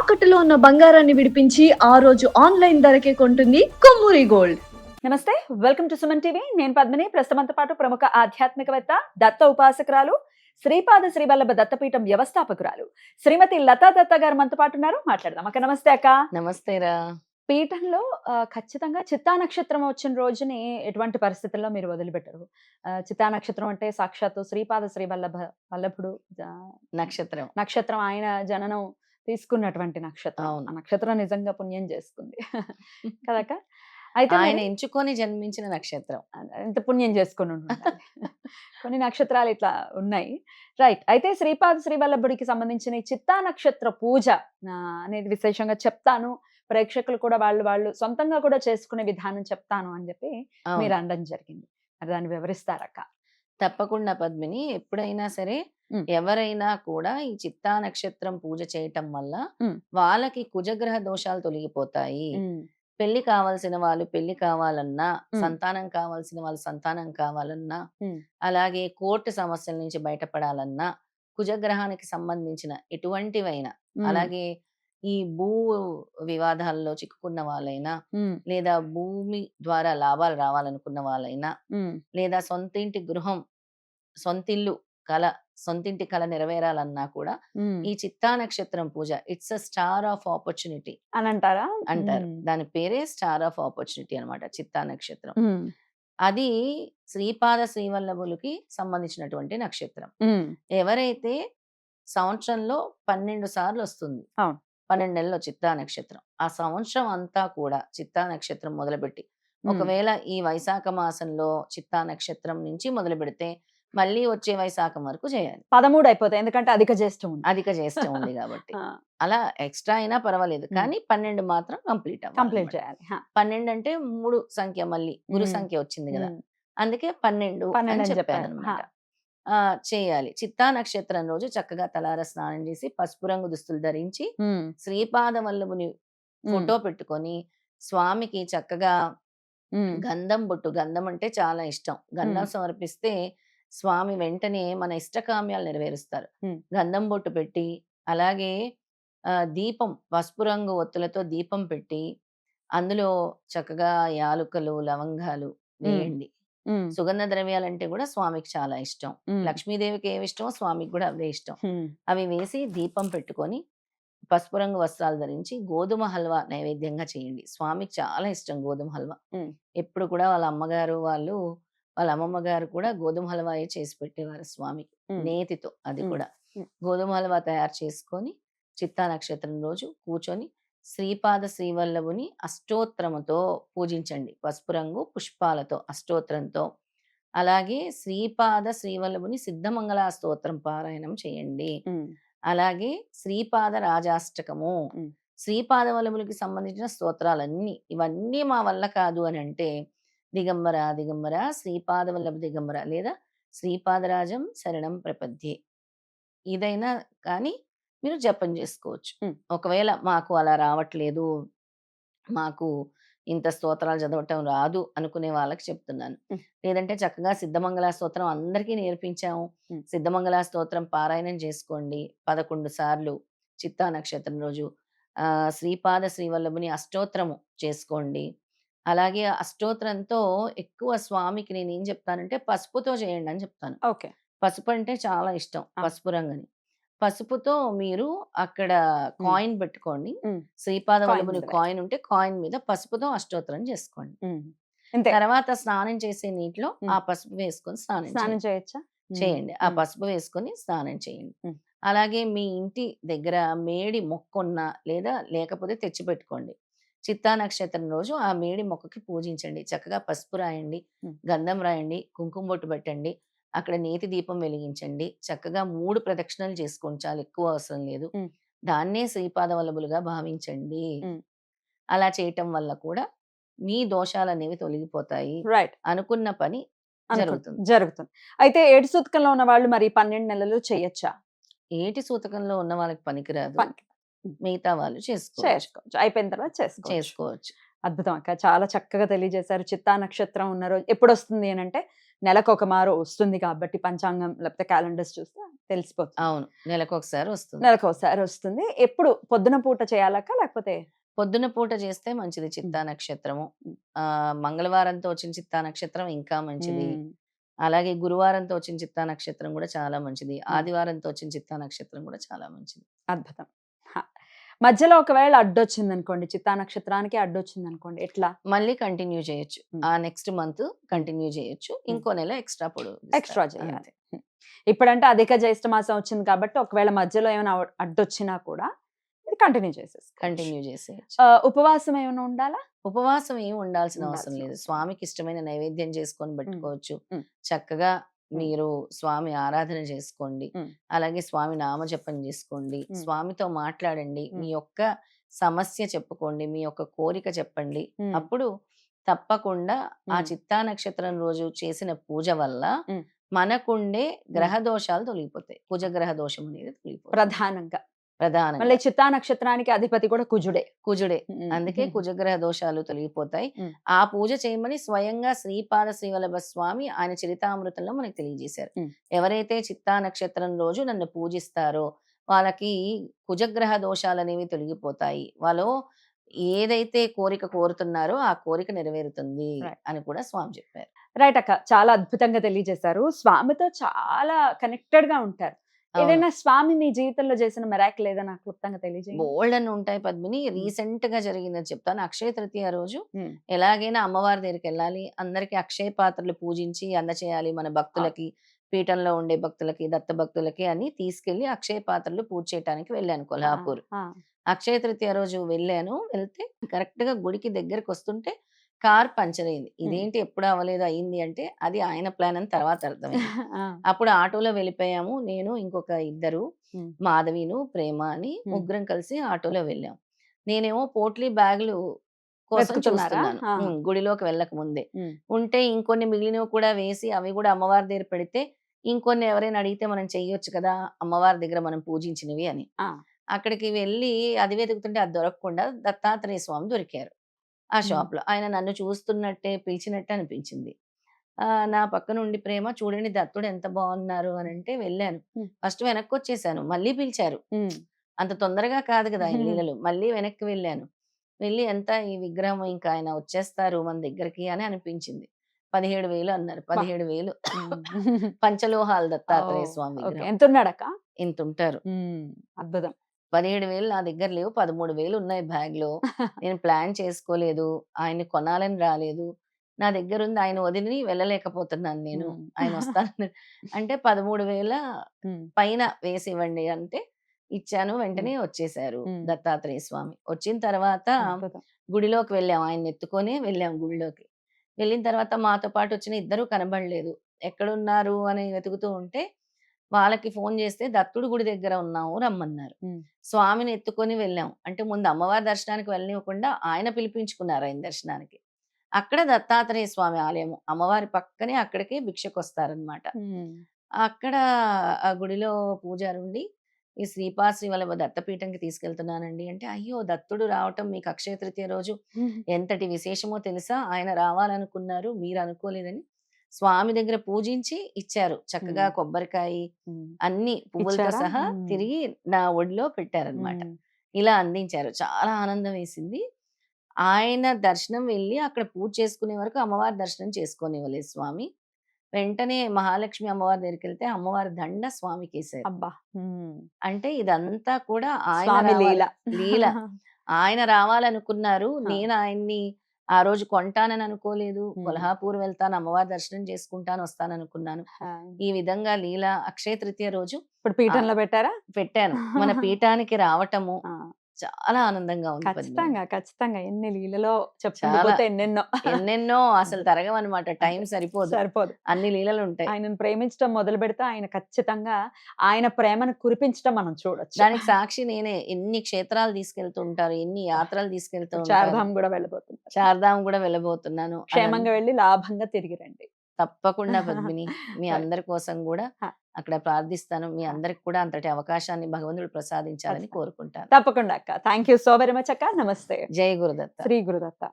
తాకట్టులో ఉన్న బంగారాన్ని విడిపించి ఆ రోజు ఆన్లైన్ ధరకే కొంటుంది కొమ్మూరి గోల్డ్. నమస్తే, వెల్కమ్ టు సుమన్ టీవీ. నేను పద్మిని. ప్రస్తుతంతో పాటు ప్రముఖ ఆధ్యాత్మికవేత్త, దత్త ఉపాసకురాలు, శ్రీపాద శ్రీవల్లభ దత్తపీఠం వ్యవస్థాపకురాలు శ్రీమతి లతా దత్త గారు మనతో పాటు ఉన్నారు. మాట్లాడదాం. అక్క నమస్తే. అక్క నమస్తేరా. పీఠంలో ఖచ్చితంగా చిత్తా నక్షత్రం వచ్చిన రోజుని ఎటువంటి పరిస్థితుల్లో మీరు వదిలిపెట్టరు. చిత్తా నక్షత్రం అంటే సాక్షాత్తు శ్రీపాద వల్లభుడు నక్షత్రం నక్షత్రం, ఆయన జననం తీసుకున్నటువంటి నక్షత్రం. అవును. ఆ నక్షత్రం నిజంగా పుణ్యం చేసుకుంది కదక్క. అయితే ఆయన ఎంచుకొని జన్మించిన నక్షత్రం. ఎంత పుణ్యం చేసుకొని ఉండాలి. కొన్ని నక్షత్రాలు ఇట్లా ఉన్నాయి. రైట్. అయితే శ్రీపాద శ్రీవల్లభుడికి సంబంధించిన ఈ చిత్తా నక్షత్ర పూజ అనేది విశేషంగా చెప్తాను, ప్రేక్షకులు కూడా వాళ్ళు సొంతంగా కూడా చేసుకునే విధానం చెప్తాను అని చెప్పి మీరు అనడం జరిగింది. మరి దాన్ని వివరిస్తారక్క? తప్పకుండా పద్మిని. ఎప్పుడైనా సరే ఎవరైనా కూడా ఈ చిత్తా నక్షత్రం పూజ చేయటం వల్ల వాళ్ళకి కుజగ్రహ దోషాలు తొలగిపోతాయి. పెళ్లి కావాల్సిన వాళ్ళు పెళ్లి కావాలన్నా, సంతానం కావాల్సిన వాళ్ళు సంతానం కావాలన్నా, అలాగే కోర్టు సమస్యల నుంచి బయటపడాలన్నా, కుజగ్రహానికి సంబంధించిన ఎటువంటివైనా, అలాగే ఈ భూ వివాదాల్లో చిక్కుకున్న వాళ్ళైనా, లేదా భూమి ద్వారా లాభాలు రావాలనుకున్న వాళ్ళైనా, లేదా సొంతింటి కళ నెరవేరాలన్నా కూడా ఈ చిత్తా నక్షత్రం పూజ it's a star of opportunity అని అంటారు. దాని పేరే స్టార్ ఆఫ్ ఆపర్చునిటీ అన్నమాట, చిత్తా నక్షత్రం. అది శ్రీపాద శ్రీవల్లభులకి సంబంధించినటువంటి నక్షత్రం. ఎవరైతే సంవత్సరంలో 12 సార్లు వస్తుంది, 12 నెలల్లో చిత్తా నక్షత్రం, ఆ సంవత్సరం అంతా కూడా చిత్తా నక్షత్రం మొదలుపెట్టి, ఒకవేళ ఈ వైశాఖ మాసంలో చిత్తా నక్షత్రం నుంచి మొదలు పెడితే మళ్ళీ వచ్చే వైశాఖం వరకు చేయాలి. 13 అయిపోతాయి, ఎందుకంటే అధిక జ్యేష్ఠం ఉంది కాబట్టి అలా ఎక్స్ట్రా అయినా పర్వాలేదు, కానీ 12 మాత్రం కంప్లీట్ చేయాలి. 12 అంటే 3 సంఖ్య, మళ్ళీ గురు సంఖ్య వచ్చింది కదా, అందుకే 12 అని చెప్పాను అనమాట. చేయాలి. చిత్తా నక్షత్రం రోజు చక్కగా తలార స్నానం చేసి పసుపు రంగు దుస్తులు ధరించి శ్రీపాద వల్లభుని ఫోటో పెట్టుకొని స్వామికి చక్కగా గంధం బొట్టు, గంధం అంటే చాలా ఇష్టం, గంధం సమర్పిస్తే స్వామి వెంటనే మన ఇష్టకామ్యాలు నెరవేరుస్తారు. గంధం బొట్టు పెట్టి, అలాగే దీపం, పసుపు రంగు ఒత్తులతో దీపం పెట్టి, అందులో చక్కగా యాలుకలు, లవంగాలు వేయండి. సుగంధ ద్రవ్యాలంటే కూడా స్వామికి చాలా ఇష్టం. లక్ష్మీదేవికి ఏమి ఇష్టమో స్వామికి కూడా అవే ఇష్టం. అవి వేసి దీపం పెట్టుకొని పసుపు రంగు వస్త్రాలు ధరించి గోధుమ హల్వా నైవేద్యంగా చేయండి. స్వామికి చాలా ఇష్టం గోధుమ హల్వా. ఎప్పుడు కూడా వాళ్ళ అమ్మమ్మ గారు కూడా గోధుమ హల్వా చేసి పెట్టేవారు స్వామికి, నేతితో. అది కూడా గోధుమ హల్వా తయారు చేసుకొని చిత్తా నక్షత్రం రోజు కూర్చొని శ్రీపాద శ్రీవల్లభుని అష్టోత్తరముతో పూజించండి. పసుపు రంగు పుష్పాలతో అష్టోత్తరంతో. అలాగే శ్రీపాద శ్రీవల్లభుని సిద్ధమంగళ స్తోత్రం పారాయణం చేయండి. అలాగే శ్రీపాద రాజాష్టకము, శ్రీపాద వల్లభులకి సంబంధించిన స్తోత్రాలన్నీ, ఇవన్నీ మా వల్ల కాదు అని అంటే దిగంబర దిగంబర శ్రీపాద వల్లభ దిగంబర, లేదా శ్రీపాదరాజం శరణం ప్రపద్యే, ఇదైనా కానీ మీరు జపం చేసుకోవచ్చు. ఒకవేళ మాకు అలా రావట్లేదు, మాకు ఇంత స్తోత్రాలు చదవటం రాదు అనుకునే వాళ్ళకి చెప్తున్నాను. లేదంటే చక్కగా సిద్ధమంగళ స్తోత్రం అందరికీ నేర్పించాము, సిద్ధమంగళ స్తోత్రం పారాయణం చేసుకోండి 11 సార్లు చిత్తా నక్షత్రం రోజు. శ్రీపాద శ్రీవల్లభుని అష్టోత్తరము చేసుకోండి. అలాగే అష్టోత్తరంతో ఎక్కువ స్వామికి నేను ఏం చెప్తానంటే పసుపుతో చేయండి అని చెప్తాను. పసుపు అంటే చాలా ఇష్టం, పసుపు రంగుని. పసుపుతో మీరు అక్కడ కాయిన్ పెట్టుకోండి, శ్రీపాద వల్లభుని కాయిన్ ఉంటే కాయిన్ మీద పసుపుతో అష్టోత్తరం చేసుకోండి. తర్వాత స్నానం చేసే నీటిలో ఆ పసుపు వేసుకొని స్నానం చేయండి. ఆ పసుపు వేసుకొని స్నానం చేయండి. అలాగే మీ ఇంటి దగ్గర మేడి మొక్కున్నా లేదా లేకపోతే తెచ్చి పెట్టుకోండి. చిత్తా నక్షత్రం రోజు ఆ మేడి మొక్కకి పూజించండి. చక్కగా పసుపు రాయండి, గంధం రాయండి, కుంకుమ బొట్టు పెట్టండి, అక్కడ నేతి దీపం వెలిగించండి. చక్కగా 3 ప్రదక్షిణలు చేసుకోండి, చాలా ఎక్కువ అవసరం లేదు. దాన్నే శ్రీపాద వల్లభులుగా భావించండి. అలా చేయటం వల్ల కూడా మీ దోషాలు అనేవి తొలగిపోతాయి, అనుకున్న పని జరుగుతుంది. అయితే ఏటి సూతకంలో ఉన్న వాళ్ళు మరి 12 నెలలు చేయొచ్చా? ఏటి సూతకంలో ఉన్న వాళ్ళకి పనికిరాదు, మిగతా వాళ్ళు చేసుకోవచ్చు. అయిపోయిన తర్వాత చేసుకోవచ్చు. అద్భుతం అక్క, చాలా చక్కగా తెలియజేశారు. చిత్తా నక్షత్రం ఉన్న రోజు ఎప్పుడు వస్తుంది అని అంటే నెలకు ఒక మారు వస్తుంది కాబట్టి పంచాంగం లేకపోతే క్యాలెండర్స్ చూస్తే తెలిసిపోతుంది. అవును. నెలకొకసారి వస్తుంది. నెలకు ఒకసారి వస్తుంది. ఎప్పుడు పొద్దున పూట చేయాలక్క లేకపోతే పొద్దున పూట చేస్తే మంచిది చిత్తా నక్షత్రము. మంగళవారంతో వచ్చిన చిత్తా నక్షత్రం ఇంకా మంచిది. అలాగే గురువారంతో వచ్చిన చిత్తా నక్షత్రం కూడా చాలా మంచిది. ఆదివారంతో వచ్చిన చిత్తా నక్షత్రం కూడా చాలా మంచిది. అద్భుతం. హ. మధ్యలో ఒకవేళ అడ్డొచ్చింది అనుకోండి, చిత్తా నక్షత్రానికి అడ్డొచ్చింది అనుకోండి, ఎట్లా? మళ్ళీ కంటిన్యూ చేయొచ్చు. ఆ నెక్స్ట్ మంత్ కంటిన్యూ చేయొచ్చు. ఇంకో నెల ఎక్స్ట్రా ఎక్స్ట్రా చేయాలి. ఇప్పుడంటే అధిక జ్యేష్ఠ మాసం వచ్చింది కాబట్టి ఒకవేళ మధ్యలో ఏమైనా అడ్డొచ్చినా కూడా ఇది కంటిన్యూ చేసేయచ్చు. ఉపవాసం ఏమైనా ఉండాలా? ఉపవాసం ఏం ఉండాల్సిన అవసరం లేదు. స్వామికి ఇష్టమైన నైవేద్యం చేసుకొని పెట్టుకోవచ్చు. చక్కగా మీరు స్వామి ఆరాధన చేసుకోండి. అలాగే స్వామి నామజపం చేసుకోండి. స్వామితో మాట్లాడండి. మీ యొక్క సమస్య చెప్పుకోండి. మీ యొక్క కోరిక చెప్పండి. అప్పుడు తప్పకుండా ఆ చిత్తా నక్షత్రం రోజు చేసిన పూజ వల్ల మనకుండే గ్రహ దోషాలు తొలగిపోతాయి. కుజగ్రహ దోషం అనేది తొలగిపోతుంది ప్రధానంగా. ప్రధానంగా చిత్తా నక్షత్రానికి అధిపతి కూడా కుజుడే. అందుకే కుజగ్రహ దోషాలు తొలగిపోతాయి. ఆ పూజ చేయమని స్వయంగా శ్రీపాద శ్రీవల్లభ స్వామి ఆయన చరితామృతంలో మనకు తెలియజేశారు. ఎవరైతే చిత్తా నక్షత్రం రోజు నన్ను పూజిస్తారో వాళ్ళకి కుజగ్రహ దోషాలు అనేవి తొలగిపోతాయి. వాళ్ళు ఏదైతే కోరిక కోరుతున్నారో ఆ కోరిక నెరవేరుతుంది అని కూడా స్వామి చెప్పారు. రైట్ అక్క, చాలా అద్భుతంగా తెలియజేశారు. స్వామితో చాలా కనెక్టెడ్ గా ఉంటారు. ఏదైనా స్వామి మీ జీవితంలో చేసిన మెరాకిల్ ఏదైనా నాకు క్లుప్తంగా తెలియజేయండి. బోల్డ్ అని ఉంటాయి పద్మిని. రీసెంట్ గా జరిగిందని చెప్తాను. అక్షయ తృతీయ రోజు ఎలాగైనా అమ్మవారి దగ్గరికి వెళ్ళాలి. అందరికి అక్షయ పాత్రలు పూజించి అందచేయాలి మన భక్తులకి, పీఠంలో ఉండే భక్తులకి, దత్త భక్తులకి అని తీసుకెళ్లి అక్షయ పాత్రలు పూజ చేయడానికి వెళ్ళాను కొల్హాపూర్. అక్షయ తృతీయ రోజు వెళ్ళాను. వెళ్తే కరెక్ట్ గా గుడికి దగ్గరకు వస్తుంటే కార్ పంచర్ అయింది. ఇదేంటి ఎప్పుడు అవ్వలేదు, అయింది అంటే అది ఆయన ప్లాన్ అని తర్వాత అర్థమైంది. అప్పుడు ఆటోలో వెళ్ళిపోయాము. నేను ఇంకొక ఇద్దరు, మాధవిను ప్రేమ అని ముగ్గురం కలిసి ఆటోలో వెళ్ళాం. నేనేమో పోట్లీ బ్యాగులు కోసం చూస్తున్నాను గుడిలోకి వెళ్ళక ముందే. ఉంటే ఇంకొన్ని మిగిలినవి కూడా వేసి అవి కూడా అమ్మవారి దగ్గర పెడితే ఇంకొన్ని ఎవరైనా అడిగితే మనం చెయ్యొచ్చు కదా అమ్మవారి దగ్గర మనం పూజించినవి అని. అక్కడికి వెళ్ళి అది వెతుకుతుంటే అది దొరకకుండా దత్తాత్రేయ స్వామి దొరికారు ఆ షాప్ లో. ఆయన నన్ను చూస్తున్నట్టే పిలిచినట్టే అనిపించింది. నా పక్కన ఉండి ప్రేమ చూడండి దత్తుడు ఎంత బాగున్నారు అని అంటే వెళ్ళాను. ఫస్ట్ వెనక్కి వచ్చేసాను. మళ్ళీ పిలిచారు. అంత తొందరగా కాదు కదా ఆయన లీలలు. మళ్ళీ వెనక్కి వెళ్ళాను. వెళ్ళి ఎంత ఈ విగ్రహం ఇంకా ఆయన వచ్చేస్తారు మన దగ్గరికి అని అనిపించింది. 17,000 అన్నారు. 17,000 పంచలోహాల దత్తాత్రేయ స్వామి ఎంత ఉన్నాడక్క? ఇంత ఉంటారు. అద్భుతం. 17,000 నా దగ్గర లేవు. 13,000 ఉన్నాయి బ్యాగ్ లో. నేను ప్లాన్ చేసుకోలేదు. ఆయన్ని కొనాలని రాలేదు. నా దగ్గర ఉంది. ఆయన వదిలి వెళ్ళలేకపోతున్నాను నేను. ఆయన వస్తాను అంటే 13,000 పైన వేసి ఇవ్వండి అంటే ఇచ్చాను. వెంటనే వచ్చేసారు దత్తాత్రేయ స్వామి. వచ్చిన తర్వాత గుడిలోకి వెళ్ళాం. ఆయన ఎత్తుకొని వెళ్ళాం గుడిలోకి. వెళ్ళిన తర్వాత మాతో పాటు వచ్చిన ఇద్దరు కనబడలేదు. ఎక్కడున్నారు అని వెతుకుతూ ఉంటే వాళ్ళకి ఫోన్ చేస్తే దత్తుడు గుడి దగ్గర ఉన్నాము రమ్మన్నారు. స్వామిని ఎత్తుకొని వెళ్ళాం. అంటే ముందు అమ్మవారి దర్శనానికి వెళ్ళనివ్వకుండా ఆయన పిలిపించుకున్నారు ఆయన దర్శనానికి. అక్కడ దత్తాత్రేయ స్వామి ఆలయం అమ్మవారి పక్కనే అక్కడికి భిక్షకు వస్తారనమాట. అక్కడ ఆ గుడిలో పూజారి ఉండి ఈ శ్రీపాద శ్రీవల్లభ దత్తపీఠంకి తీసుకెళ్తున్నానండి అంటే, అయ్యో దత్తుడు రావటం మీకు అక్షయ తృతీయ రోజు ఎంతటి విశేషమో తెలుసా, ఆయన రావాలనుకున్నారు మీరు అనుకోలేదని స్వామి దగ్గర పూజించి ఇచ్చారు. చక్కగా కొబ్బరికాయ అన్ని పువ్వులతో సహా తిరిగి నా ఒడిలో పెట్టారనమాట. ఇలా అందించారు. చాలా ఆనందం వేసింది. ఆయన దర్శనం వెళ్ళి అక్కడ పూజ చేసుకునే వరకు అమ్మవారి దర్శనం చేసుకోనివ్వలేదు స్వామి. వెంటనే మహాలక్ష్మి అమ్మవారి దగ్గరికి వెళ్తే అమ్మవారి దండ స్వామికి వేశారు. అబ్బా! అంటే ఇదంతా కూడా ఆయన లీల. ఆయన రావాలనుకున్నారు. నేను ఆయన్ని ఆ రోజు కొంటానని అనుకోలేదు. కొల్హాపూర్ వెళ్తాను, అమ్మవారి దర్శనం చేసుకుంటాను, వస్తాను అనుకున్నాను. ఈ విధంగా లీల అక్షయ తృతీయ రోజు ఇప్పుడు పీఠంలో పెట్టాను. మన పీఠానికి రావటము చాలా ఆనందంగా ఉంది. ఖచ్చితంగా ఎన్ని లీలలో చెప్తే ఎన్నెన్నో అసలు తరగవన్నమాట. టైం సరిపోదు. అన్ని లీలలు ఉంటాయి. ఆయనను ప్రేమించడం మొదలు పెడితే ఆయన ఖచ్చితంగా ఆయన ప్రేమను కురిపించడం మనం చూడొచ్చు. దానికి సాక్షి నేనే. ఎన్ని క్షేత్రాలు తీసుకెళ్తూ ఉంటారు, ఎన్ని యాత్రలు తీసుకెళ్తూ ఉంటారు. చార్ధాం కూడా వెళ్ళబోతున్నాను. క్షేమంగా వెళ్ళి లాభంగా తిరిగి రండి. తప్పకుండా పద్మిని. మీ అందరి కోసం కూడా అక్కడ ప్రార్థిస్తాను. మీ అందరికి కూడా అంతటి అవకాశాన్ని భగవంతుడు ప్రసాదించాలని కోరుకుంటాను. తప్పకుండా అక్క. Thank you so very much అక్క. నమస్తే. జై గురుదత్త. శ్రీ గురుదత్త.